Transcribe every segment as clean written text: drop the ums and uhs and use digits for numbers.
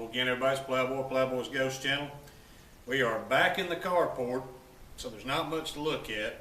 Again, everybody's Playboy's Ghost Channel. We are back in the carport, so there's not much to look at.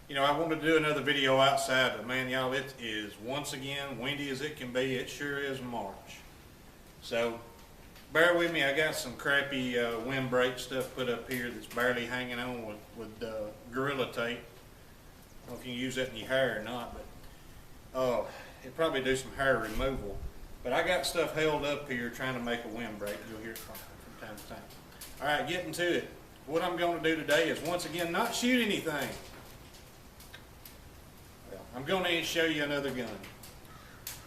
You know, I wanted to do another video outside, but man, y'all, it is once again windy as it can be. It sure is March. So bear with me. I got some crappy windbreak stuff put up here that's barely hanging on with Gorilla Tape. I don't know if you can use that in your hair or not, but it'd probably do some hair removal. But I got stuff held up here trying to make a windbreak. You'll hear it from time to time. All right, getting to it. What I'm going to do today is once again not shoot anything. Well, I'm going to show you another gun.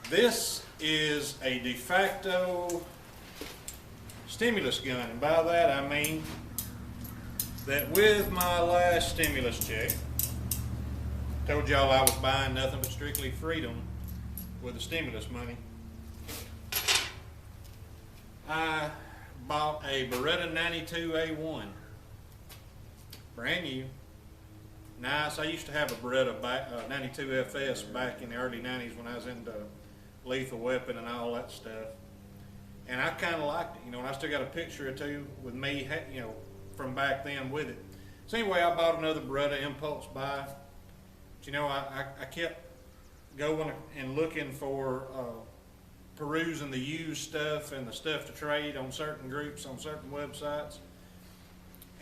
This is a de facto stimulus gun, and by that I mean that with my last stimulus check, told y'all I was buying nothing but strictly freedom with the stimulus money. I bought a Beretta 92A1, brand new, nice. I used to have a Beretta 92FS back in the early 90s when I was into lethal weapon and all that stuff, and I kind of liked it, you know, and I still got a picture or two with me, you know, from back then with it. So anyway, I bought another Beretta impulse buy. But, you know, I kept going and looking for perusing the used stuff and the stuff to trade on certain groups, on certain websites,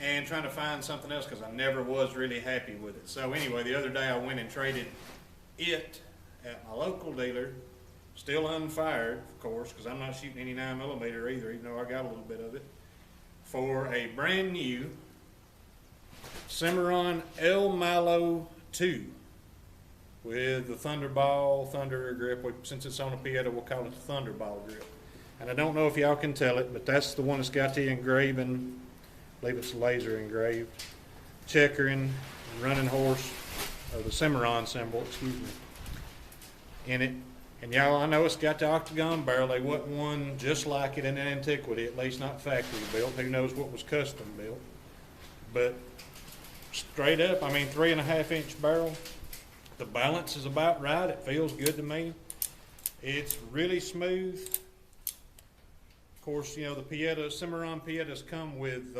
and trying to find something else because I never was really happy with it. So anyway, the other day I went and traded it at my local dealer, still unfired, of course, because I'm not shooting any 9mm either, even though I got a little bit of it, for a brand new Cimarron El Malo 2. With the Thunderball Thunder grip. Since it's on a Beretta, we'll call it the Thunderball grip. And I don't know if y'all can tell it, but that's the one that's got the engraving, I believe it's laser engraved, checkering, running horse, or the Cimarron symbol, excuse me, in it. And y'all, I know it's got the octagon barrel. There wasn't one just like it in antiquity, at least not factory built. Who knows what was custom built. But straight up, I mean, 3.5-inch barrel. The balance is about right. It feels good to me. It's really smooth. Of course, you know, the Cimarron Piettas come with,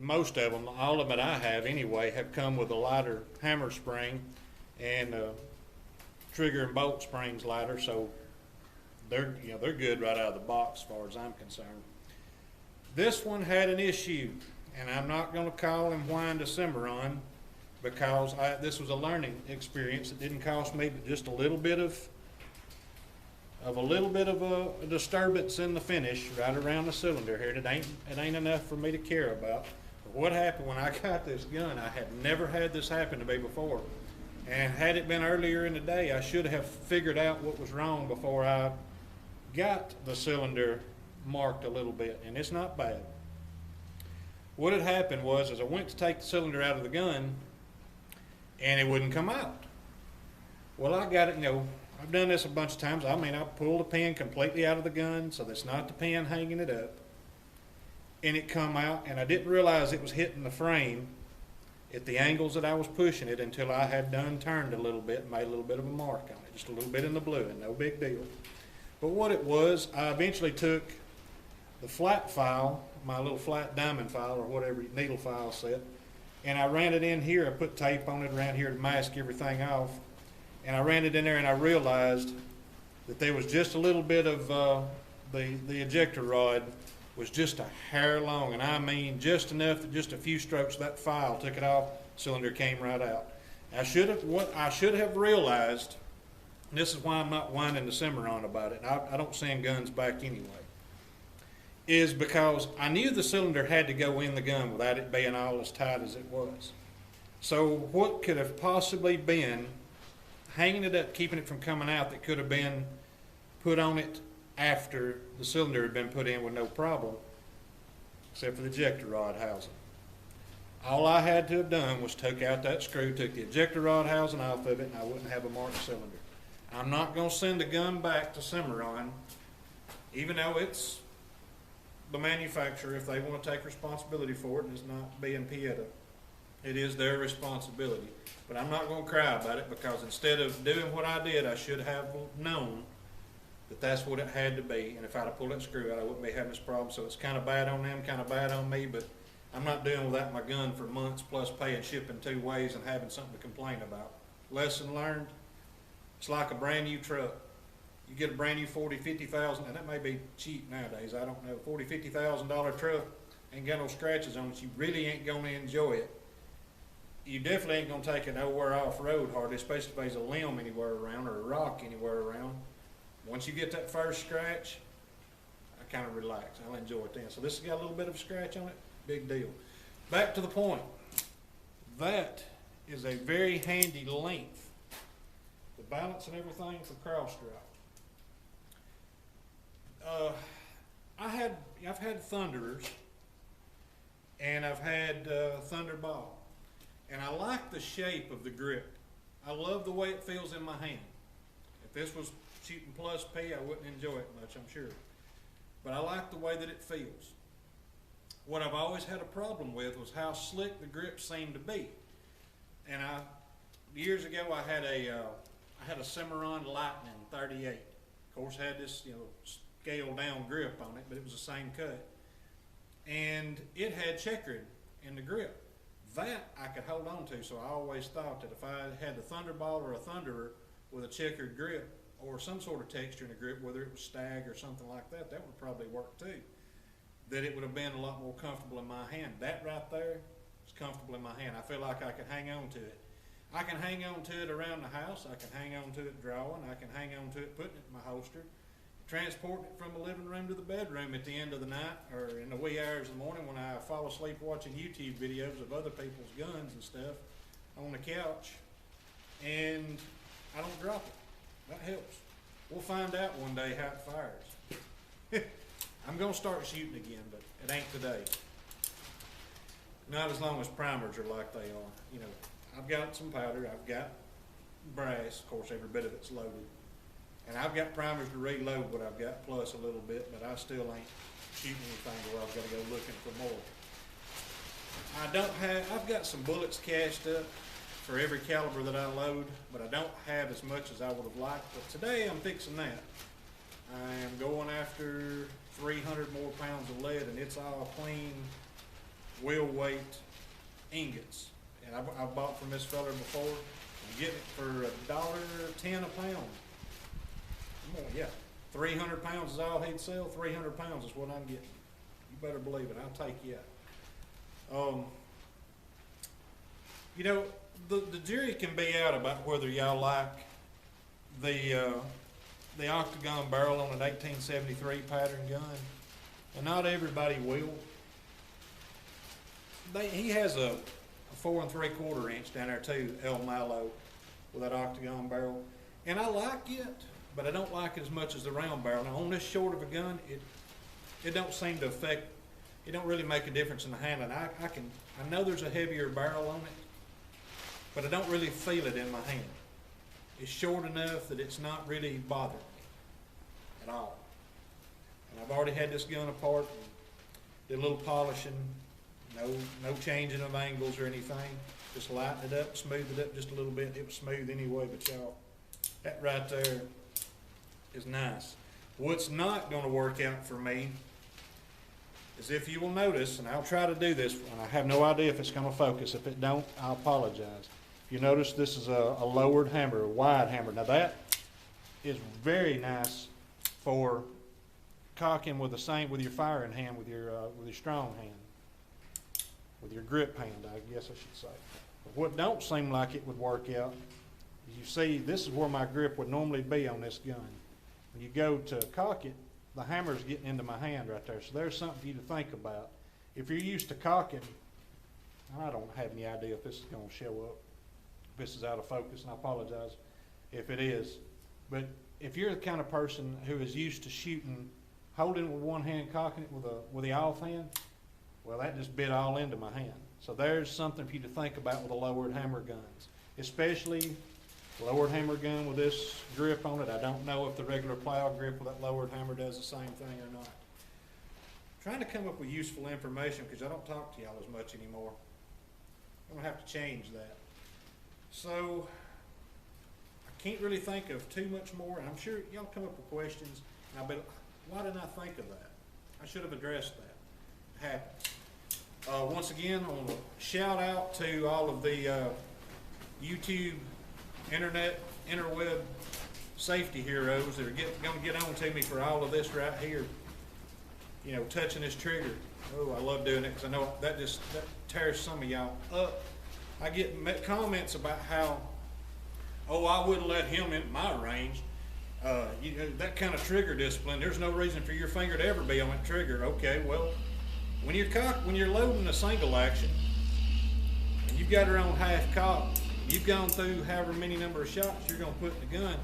most of them, all of them that I have anyway, have come with a lighter hammer spring and trigger and bolt springs lighter, so they're good right out of the box as far as I'm concerned. This one had an issue, and I'm not going to call and whine to Cimarron, because this was a learning experience. It didn't cost me but just a little bit of a disturbance in the finish right around the cylinder here. It ain't enough for me to care about. But what happened when I got this gun, I had never had this happen to me before. And had it been earlier in the day, I should have figured out what was wrong before I got the cylinder marked a little bit, and it's not bad. What had happened was, as I went to take the cylinder out of the gun, and it wouldn't come out. Well, I got it, you know, I've done this a bunch of times. I mean, I pulled the pin completely out of the gun so that's not the pin hanging it up. And it come out, and I didn't realize it was hitting the frame at the angles that I was pushing it until I had turned a little bit and made a little bit of a mark on it. Just a little bit in the blue, and no big deal. But what it was, I eventually took the flat file, my little flat diamond file or whatever needle file set, and I ran it in here. I put tape on it around here to mask everything off. And I ran it in there, and I realized that there was just a little bit of the ejector rod was just a hair long, and I mean just enough that just a few strokes of that file took it off. Cylinder came right out. What I should have realized, and this is why I'm not whining to Cimarron about it, and I don't send guns back anyway, is because I knew the cylinder had to go in the gun without it being all as tight as it was. So what could have possibly been hanging it up, keeping it from coming out, that could have been put on it after the cylinder had been put in with no problem, except for the ejector rod housing. All I had to have done was took out that screw, took the ejector rod housing off of it, and I wouldn't have a marked cylinder. I'm not going to send the gun back to Cimarron, even though it's the manufacturer, if they want to take responsibility for it, and it's not being Beretta. It is their responsibility. But I'm not going to cry about it, because instead of doing what I did, I should have known that's what it had to be, and if I'd have pulled that screw out, I wouldn't be having this problem. So it's kind of bad on them, kind of bad on me, but I'm not doing without my gun for months, plus paying shipping 2 ways and having something to complain about. Lesson learned, it's like a brand new truck. You get a brand new 40, 50,000, and that may be cheap nowadays, I don't know, $40, $50,000 truck, ain't got no scratches on it, you really ain't gonna enjoy it. You definitely ain't gonna take it nowhere off-road hardly, especially if there's a limb anywhere around or a rock anywhere around. Once you get that first scratch, I kind of relax. I'll enjoy it then. So this has got a little bit of a scratch on it, big deal. Back to the point. That is a very handy length. The balance and everything for cross drive. I've had Thunderers, and I've had Thunderball, and I like the shape of the grip. I love the way it feels in my hand. If this was shooting plus P, I wouldn't enjoy it much, I'm sure. But I like the way that it feels. What I've always had a problem with was how slick the grip seemed to be. And years ago, I had a Cimarron Lightning 38. Of course, had this, scaled down grip on it, but it was the same cut. And it had checkered in the grip. That I could hold on to, so I always thought that if I had a Thunderball or a Thunderer with a checkered grip, or some sort of texture in the grip, whether it was stag or something like that, that would probably work too. That it would have been a lot more comfortable in my hand. That right there is comfortable in my hand. I feel like I can hang on to it. I can hang on to it around the house. I can hang on to it drawing. I can hang on to it putting it in my holster. Transporting it from the living room to the bedroom at the end of the night or in the wee hours of the morning when I fall asleep watching YouTube videos of other people's guns and stuff on the couch, and I don't drop it. That helps. We'll find out one day how it fires. I'm going to start shooting again, but it ain't today. Not as long as primers are like they are. I've got some powder, I've got brass, of course every bit of it's loaded. And I've got primers to reload what I've got plus a little bit, but I still ain't shooting anything where I've got to go looking for more. I've got some bullets cached up for every caliber that I load, but I don't have as much as I would have liked. But today I'm fixing that. I am going after 300 more pounds of lead, and it's all clean, wheel weight ingots. And I've bought from this fella before. I'm getting it for $1.10 a pound. Oh, yeah, 300 pounds is all he'd sell. 300 pounds is what I'm getting. You better believe it. I'll take you out. The jury can be out about whether y'all like the octagon barrel on an 1873 pattern gun, and not everybody will. He has a 4 3/4 inch down there too, El Malo, with that octagon barrel, and I like it, but I don't like it as much as the round barrel. Now on this short of a gun, it don't seem to affect. It don't really make a difference in the handling. I know there's a heavier barrel on it, but I don't really feel it in my hand. It's short enough that it's not really bothering me at all. And I've already had this gun apart, and did a little polishing, no changing of angles or anything. Just lighten it up, smooth it up just a little bit. It was smooth anyway, but y'all, that right there is nice. What's not going to work out for me is, if you will notice, and I'll try to do this, and I have no idea if it's going to focus. If it don't, I'll apologize. If you notice, this is a lowered hammer, a wide hammer. Now that is very nice for cocking with your firing hand, with your strong hand, with your grip hand, I guess I should say. But what don't seem like it would work out, you see, this is where my grip would normally be on this gun. When you go to cock it, the hammer's getting into my hand right there. So there's something for you to think about. If you're used to cocking, I don't have any idea if this is going to show up. If this is out of focus, and I apologize if it is. But if you're the kind of person who is used to shooting, holding it with one hand, cocking it with the off hand, well, that just bit all into my hand. So there's something for you to think about with the lowered hammer guns, especially lowered hammer gun with this grip on it. I don't know if the regular plow grip with that lowered hammer does the same thing or not. I'm trying to come up with useful information because I don't talk to y'all as much anymore. I'm going to have to change that. So I can't really think of too much more, and I'm sure y'all come up with questions, and I'll be like, why didn't I think of that? I should have addressed that. It happens. Once again, I want to shout out to all of the YouTube, interweb safety heroes that are going to get on to me for all of this right here. You know, touching this trigger. Oh, I love doing it because I know that tears some of y'all up. I get comments about how, oh, I wouldn't let him in my range. You know, that kind of trigger discipline. There's no reason for your finger to ever be on that trigger. Okay, well, when you're loading a single action, and you've got her on half cock, you've gone through however many number of shots you're going to put in the gun.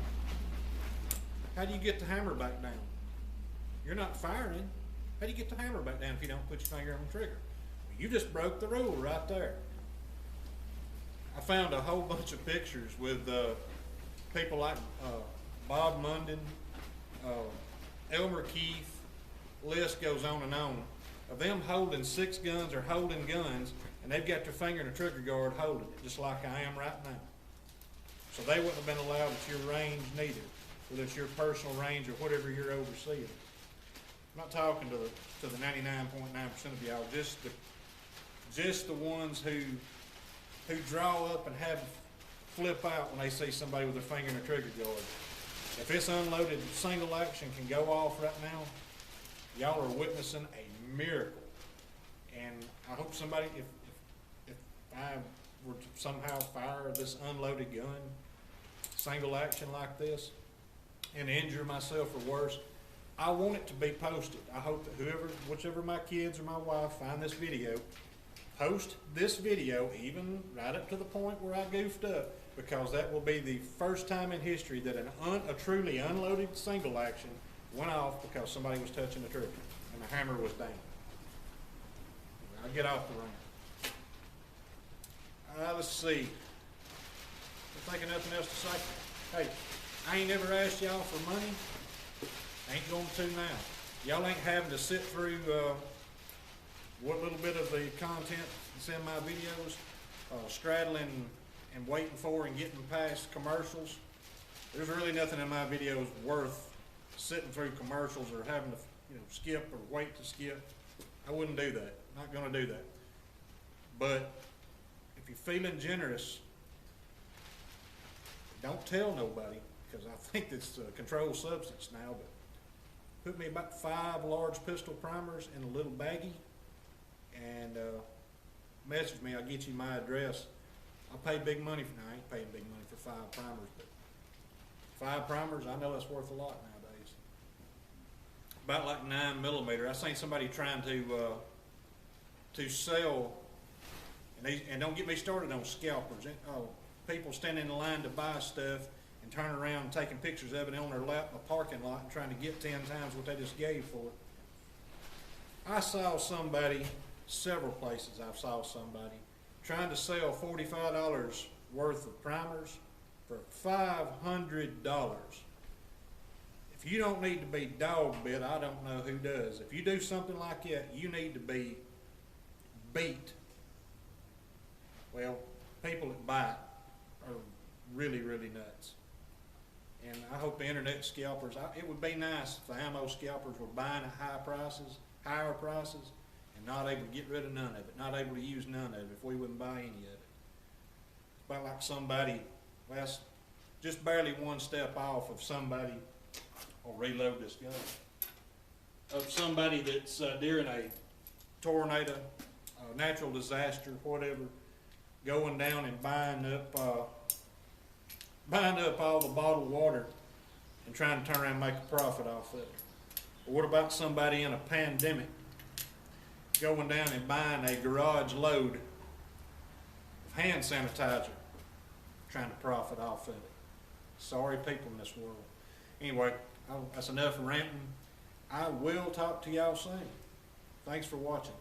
How do you get the hammer back down? You're not firing. How do you get the hammer back down if you don't put your finger on the trigger? Well, you just broke the rule right there. I found a whole bunch of pictures with people like Bob Munden, Elmer Keith, list goes on, of them holding 6 guns or holding guns, and they've got their finger in the trigger guard holding it, just like I am right now. So they wouldn't have been allowed at your range neither, whether it's your personal range or whatever you're overseeing. I'm not talking to the 99.9% of y'all, just the ones who draw up and have flip out when they see somebody with their finger in the trigger guard. If this unloaded single action can go off right now, y'all are witnessing a miracle. And I hope somebody, if I were to somehow fire this unloaded gun, single action like this, and injure myself or worse, I want it to be posted. I hope that whichever my kids or my wife find this video, post this video, even right up to the point where I goofed up, because that will be the first time in history that a truly unloaded single action went off because somebody was touching the trigger and the hammer was down. I'll get off the range. Let's see. I'm thinking nothing else to say. Hey, I ain't never asked y'all for money. Ain't going to now. Y'all ain't having to sit through what little bit of the content that's in my videos, straddling and waiting for and getting past commercials. There's really nothing in my videos worth sitting through commercials or having to skip or wait to skip. I wouldn't do that. Not going to do that. But if you're feeling generous, don't tell nobody, because I think it's a controlled substance now, but put me about 5 large pistol primers in a little baggie and message me. I'll get you my address. I'll pay big money for, now I ain't paying big money for 5 primers, but 5 primers, I know that's worth a lot nowadays. About like 9mm. I seen somebody trying to sell, and don't get me started on scalpers. People standing in line to buy stuff and turn around and taking pictures of it on their lap in a parking lot and trying to get 10 times what they just gave for it. I saw somebody, several places I saw somebody, trying to sell $45 worth of primers for $500. If you don't need to be dog bit, I don't know who does. If you do something like that, you need to be beat. Well, people that bite are really, really nuts. And I hope the internet scalpers, it would be nice if the ammo scalpers were buying at higher prices, and not able to get rid of none of it, not able to use none of it if we wouldn't buy any of it. It's about like somebody, well, that's just barely one step off of somebody, I'll reload this gun, of somebody that's during a tornado, natural disaster, whatever, going down and buying up all the bottled water and trying to turn around and make a profit off of it. Or what about somebody in a pandemic going down and buying a garage load of hand sanitizer, trying to profit off of it? Sorry people in this world. Anyway, that's enough ranting. I will talk to y'all soon. Thanks for watching.